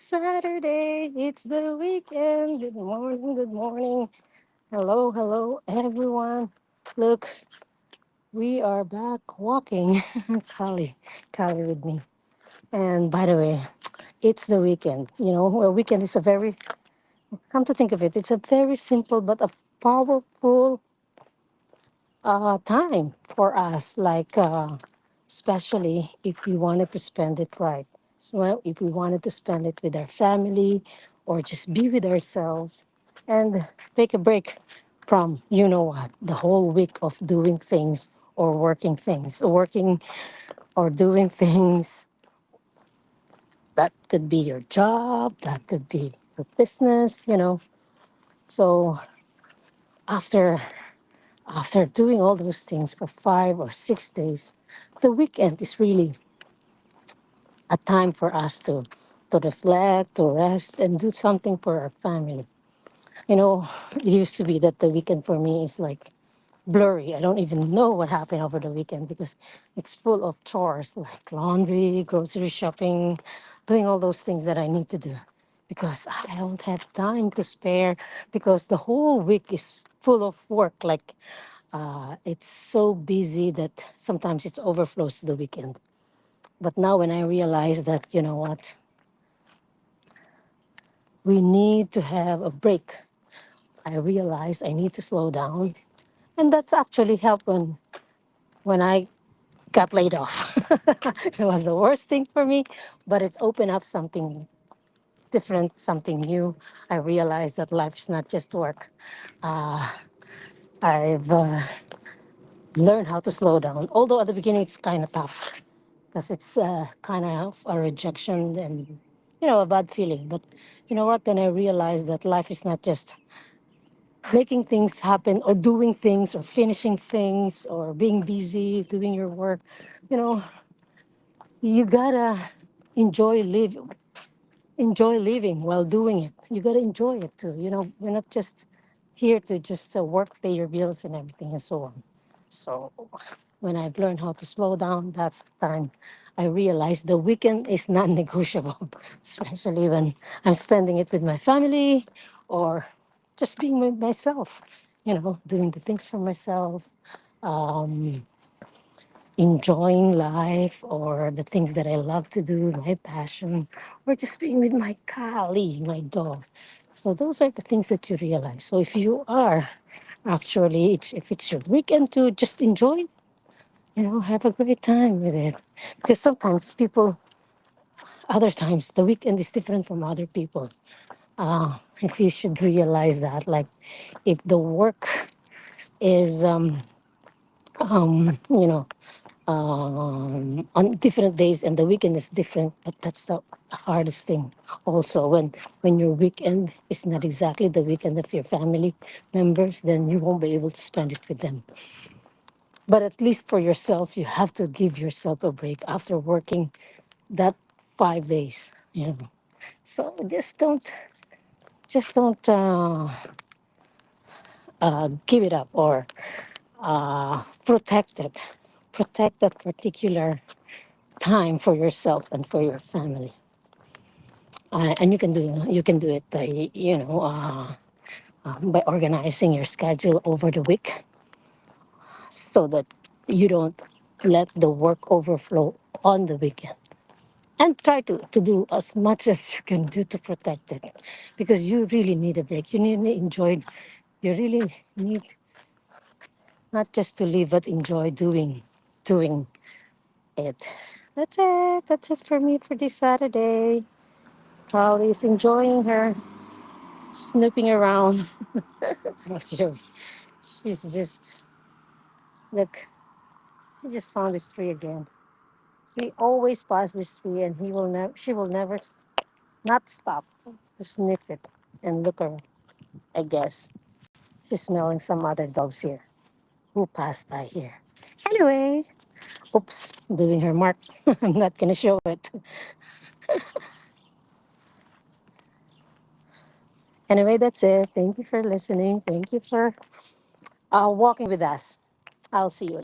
Saturday. It's the weekend. Good morning. Good morning. Hello, hello, everyone. Look, we are back walking. Kali with me. And by the way, it's the weekend. A weekend is a very, come to think of it, it's a very simple but a powerful time for us. Especially if we wanted to spend it right. So, well, if we wanted to spend it with our family or just be with ourselves and take a break from, the whole week of doing things or working or doing things. That could be your job, that could be your business. So after after doing all those things for 5 or 6 days, the weekend is really a time for us to reflect, to rest, and do something for our family. It used to be that the weekend for me is like blurry. I don't even know what happened over the weekend because it's full of chores like laundry, grocery shopping, doing all those things that I need to do because I don't have time to spare because the whole week is full of work. It's so busy that sometimes it overflows to the weekend. But now when I realize that, we need to have a break, I realize I need to slow down. And that's actually helped when I got laid off. It was the worst thing for me, but it's opened up something different, something new. I realized that life's not just work. I've learned how to slow down, although at the beginning it's kind of tough because it's kind of a rejection and, a bad feeling. But you know what? Then I realized that life is not just making things happen or doing things or finishing things or being busy doing your work. You know, you gotta enjoy live enjoy living while doing it. You gotta enjoy it too. We're not just here to just work, pay your bills, and everything and so on. So when I've learned how to slow down, that's the time I realize the weekend is non-negotiable, especially when I'm spending it with my family or just being with myself. Doing the things for myself, enjoying life or the things that I love to do, my passion, or just being with my Kali, my dog. So those are the things that you realize. So if you are actually, if it's your weekend to just enjoy, have a great time with it. Because sometimes people, other times, the weekend is different from other people. If you should realize that, like, if the work is, you know, on different days and the weekend is different, but that's the hardest thing also when your weekend is not exactly the weekend of your family members, then you won't be able to spend it with them. But at least for yourself, you have to give yourself a break after working that 5 days. So just don't give it up or protect it. Protect that particular time for yourself and for your family. And you can do it by by organizing your schedule over the week so that you don't let the work overflow on the weekend. And try to do as much as you can do to protect it because you really need a break. You need to enjoy, you really need not just to live, but enjoy doing it. That's it for me for this Saturday. Holly's enjoying her snooping around. Sure. She's just look. She just found this tree again. He always pass this tree, and he will never. She will never not stop to sniff it and look around. I guess she's smelling some other dogs here who passed by here. Anyway, oops, doing her mark. I'm not gonna show it. Anyway, that's it. Thank you for listening. Thank you for walking with us. I'll see you.